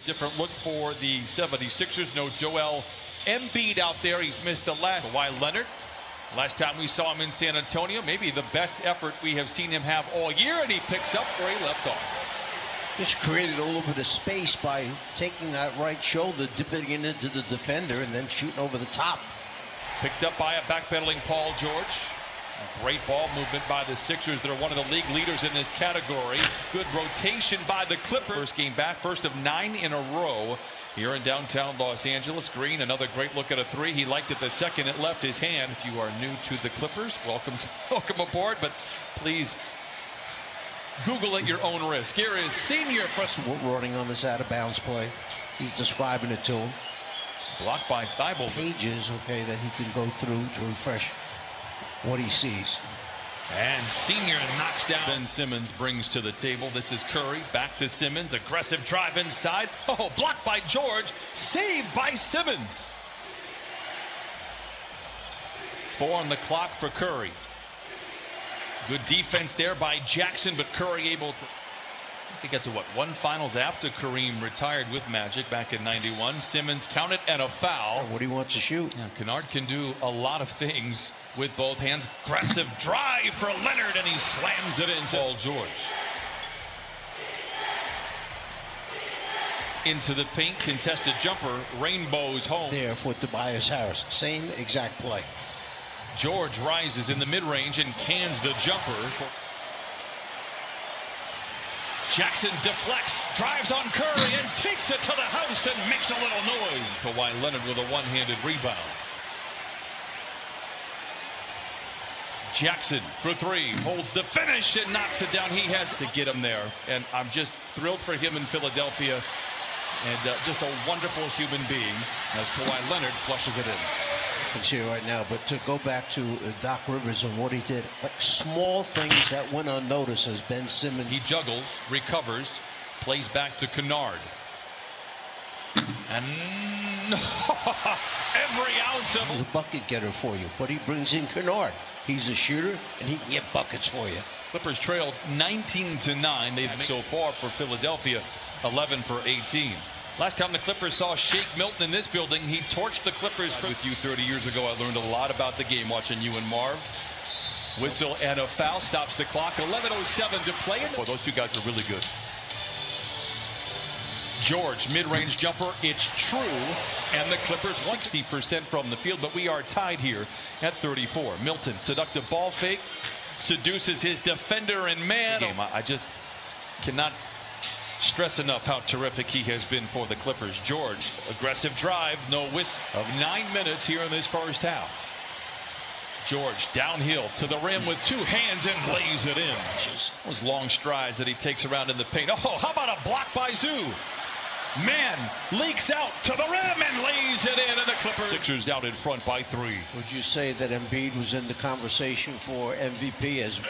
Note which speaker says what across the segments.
Speaker 1: Different look for the 76ers. No Joel Embiid out there. He's missed the last. Kawhi Leonard. Last time we saw him in San Antonio, maybe the best effort we have seen him have all year, and he picks up where he left off.
Speaker 2: Just created a little bit of space by taking that right shoulder, dipping it into the defender, and then shooting over the top.
Speaker 1: Picked up by a backpedaling Paul George. A great ball movement by the Sixers. They're one of the league leaders in this category. Good rotation by the Clippers. First game back, first of 9 in a row here in downtown Los Angeles. Green, another great look at a three. He liked it the second it left his hand. If you are new to the Clippers, welcome aboard, but please Google at your own risk. Here is senior freshman
Speaker 2: running on this out-of-bounds play. He's describing it to him.
Speaker 1: Blocked by Thibault.
Speaker 2: Pages, okay, that he can go through to refresh what he sees.
Speaker 1: And senior knocks down. Ben Simmons brings to the table. This is Curry. Back to Simmons. Aggressive drive inside. Oh, blocked by George. Saved by Simmons. 4 on the clock for Curry. Good defense there by Jackson, but Curry able to. They get to what, one finals after Kareem retired with Magic back in '91. Simmons counted and a foul.
Speaker 2: What do you want to shoot?
Speaker 1: Yeah, Kennard can do a lot of things with both hands. Aggressive drive for Leonard, and he slams it in. Paul George into the paint, contested jumper, rainbows home.
Speaker 2: There for Tobias Harris, same exact play.
Speaker 1: George rises in the mid-range and cans the jumper. Jackson deflects, drives on Curry, and takes it to the house and makes a little noise. Kawhi Leonard with a one-handed rebound. Jackson for three, holds the finish and knocks it down. He has to get him there, and I'm just thrilled for him in Philadelphia, and just a wonderful human being as Kawhi Leonard flushes it in.
Speaker 2: It's here right now, but to go back to Doc Rivers and what he did, like small things that went unnoticed as Ben Simmons.
Speaker 1: He juggles, recovers, plays back to Kennard. And every ounce of.
Speaker 2: He's a bucket getter for you, but he brings in Kennard. He's a shooter, and he can get buckets for you.
Speaker 1: Clippers trailed 19-9. They've made so far for Philadelphia, 11 for 18. Last time the Clippers saw Shake Milton in this building, he torched the Clippers. With you 30 years ago, I learned a lot about the game watching you and Marv. Whistle and a foul stops the clock. 11:07 to play. Well, those two guys are really good. George, mid-range jumper. It's true. And the Clippers 60% from the field, but we are tied here at 34. Milton, seductive ball fake, seduces his defender and man. I just cannot stress enough how terrific he has been for the Clippers. George, aggressive drive, no whistle of 9 minutes here in this first half. George downhill to the rim with two hands and lays it in. Those long strides that he takes around in the paint. Oh, how about a block by Zoo? Man leaks out to the rim and lays it in, and the Clippers. Sixers out in front by 3.
Speaker 2: Would you say that Embiid was in the conversation for MVP as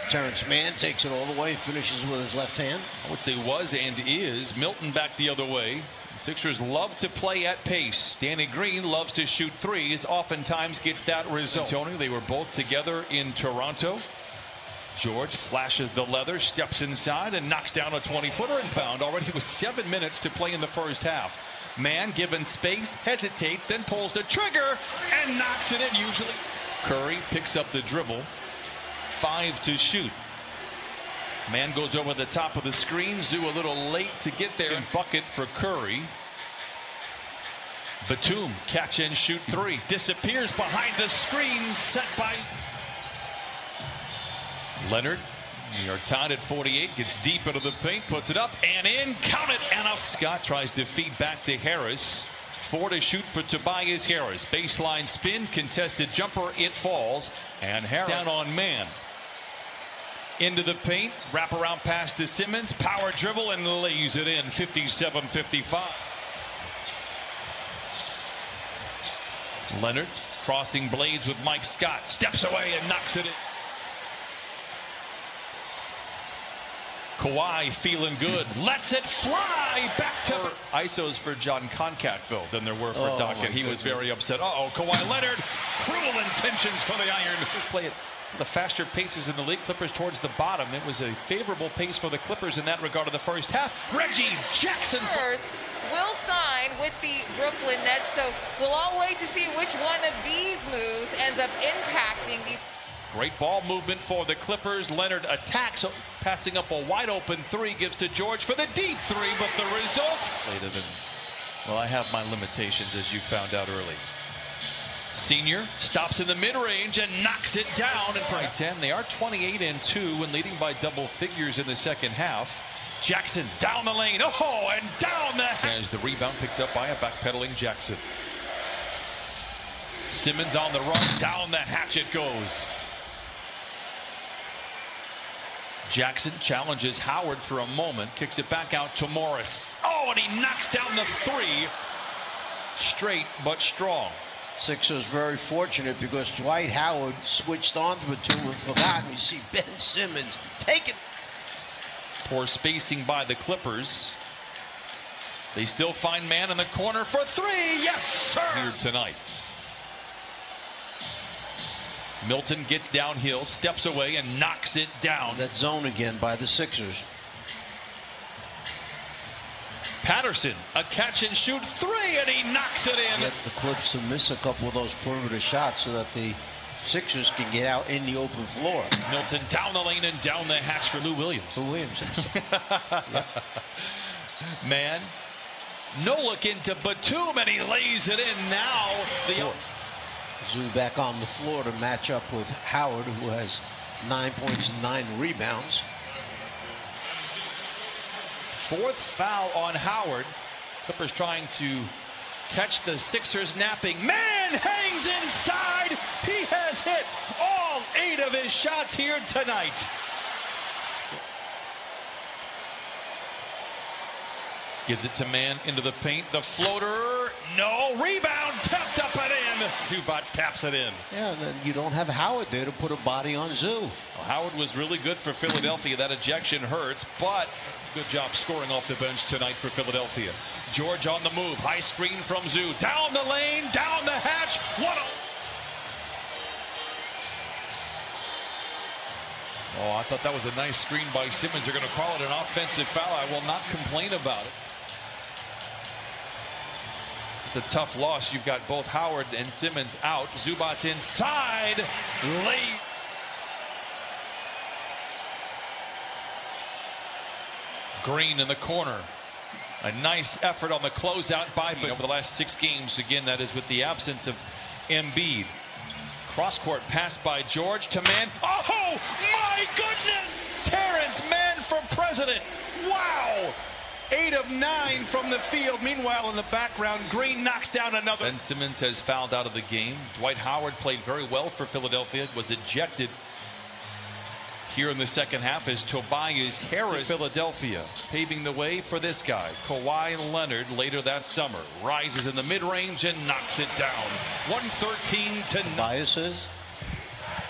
Speaker 2: Terrence Mann takes it all the way, finishes with his left hand?
Speaker 1: I would say was and is. Milton back the other way. The Sixers love to play at pace. Danny Green loves to shoot threes, oftentimes gets that result. Tony, they were both together in Toronto. George flashes the leather, steps inside, and knocks down a 20-footer inbound. Already with 7 minutes to play in the first half. Mann, given space, hesitates, then pulls the trigger and knocks it in usually. Curry picks up the dribble. 5 to shoot. Mann goes over the top of the screen. Zoo a little late to get there. And bucket for Curry. Batum, catch and shoot 3. Disappears behind the screen set by Leonard. You're tied at 48. Gets deep into the paint. Puts it up and in. Count it. And up. Scott tries to feed back to Harris. 4 to shoot for Tobias Harris. Baseline spin. Contested jumper. It falls. And Harris down on Mann. Into the paint, wraparound pass to Simmons, power dribble and lays it in. 57-55. Leonard crossing blades with Mike Scott, steps away and knocks it in. Kawhi feeling good, lets it fly back to ISOs for John Concatville than there were for Doc, and he was very upset. Kawhi Leonard, cruel intentions for the Iron. Play it. The faster paces in the league. Clippers towards the bottom. It was a favorable pace for the Clippers in that regard in the first half. Reggie Jackson
Speaker 3: will sign with the Brooklyn Nets. So we'll all wait to see which one of these moves ends up impacting these.
Speaker 1: Great ball movement for the Clippers. Leonard attacks, passing up a wide open three, gives to George for the deep three, but the result. Well, I have my limitations, as you found out early. Senior stops in the mid-range and knocks it down. And by 10, they are 28-2 and leading by double figures in the second half. Jackson down the lane, oh, and down the. As the rebound picked up by a backpedaling Jackson. Simmons on the run, down the hatch it goes. Jackson challenges Howard for a moment, kicks it back out to Morris. Oh, and he knocks down the three. Straight but strong.
Speaker 2: Sixers very fortunate because Dwight Howard switched on to Batum and forgot. You see Ben Simmons take it.
Speaker 1: Poor spacing by the Clippers. They still find man in the corner for three. Yes, sir. Here tonight. Milton gets downhill, steps away, and knocks it down.
Speaker 2: That zone again by the Sixers.
Speaker 1: Patterson, a catch and shoot three, and he knocks it in.
Speaker 2: Get the Clips to miss a couple of those perimeter shots so that the Sixers can get out in the open floor.
Speaker 1: Milton down the lane and down the hatch for Lou Williams.
Speaker 2: Lou Williams. Yep.
Speaker 1: Man, no look into Batum, and he lays it in now. The
Speaker 2: Zoo back on the floor to match up with Howard, who has 9 points and 9 rebounds.
Speaker 1: Fourth foul on Howard. Clippers trying to catch the Sixers napping. Man hangs inside. He has hit all 8 of his shots here tonight. Gives it to man into the paint. The floater, no. Rebound, tapped up and in. Zubac taps it in.
Speaker 2: Yeah, and then you don't have Howard there to put a body on Zoo.
Speaker 1: Well, Howard was really good for Philadelphia. That ejection hurts, but good job scoring off the bench tonight for Philadelphia. George on the move. High screen from Zoo. Down the lane, down the hatch. Oh, I thought that was a nice screen by Simmons. They're going to call it an offensive foul. I will not complain about it. It's a tough loss. You've got both Howard and Simmons out. Zubac inside. Late. Green in the corner. A nice effort on the closeout by over the last 6 games. Again, that is with the absence of Embiid. Cross-court pass by George to man. Oh, my goodness! Terrence Mann for president. Wow! 8 of 9 from the field. Meanwhile, in the background, Green knocks down another. Ben Simmons has fouled out of the game. Dwight Howard played very well for Philadelphia. Was ejected here in the second half as Tobias Harris. Philadelphia paving the way for this guy. Kawhi Leonard later that summer rises in the mid-range and knocks it down. 113-9.
Speaker 2: Tobias says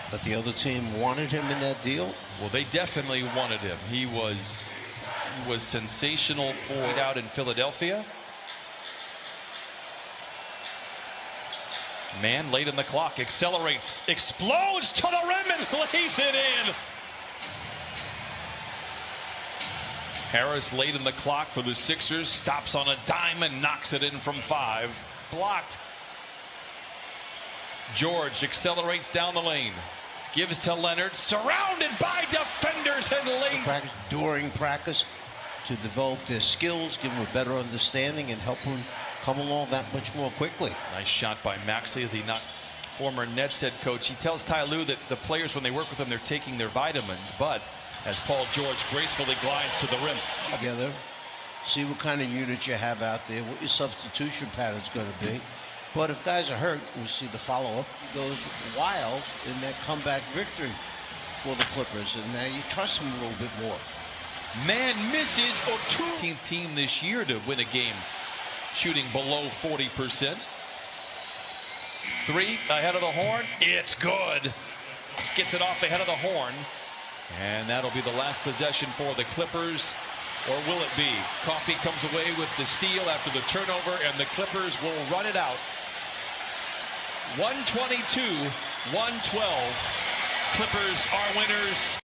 Speaker 2: that the other team wanted him in that deal.
Speaker 1: Well, they definitely wanted him. He was sensational for out in Philadelphia. Man late in the clock, accelerates, explodes to the rim and lays it in. Harris late in the clock for the Sixers, stops on a dime and knocks it in from 5. Blocked. George accelerates down the lane. Gives to Leonard, surrounded by defenders and lays.
Speaker 2: During practice to develop their skills, give them a better understanding, and help them come along that much more quickly.
Speaker 1: Nice shot by Maxey as he knocked former Nets head coach. He tells Ty Lue that the players, when they work with him, they're taking their vitamins, but as Paul George gracefully glides to the rim.
Speaker 2: Together, see what kind of unit you have out there, what your substitution pattern's going to be. But if guys are hurt, we see the follow-up goes wild in that comeback victory for the Clippers, and now you trust them a little bit more.
Speaker 1: Man misses a 15th team this year to win a game shooting below 40%. 3 ahead of the horn. It's good. Skits it off ahead of the horn. And that'll be the last possession for the Clippers. Or will it be? Coffee comes away with the steal after the turnover, and the Clippers will run it out. 122-112. Clippers are winners.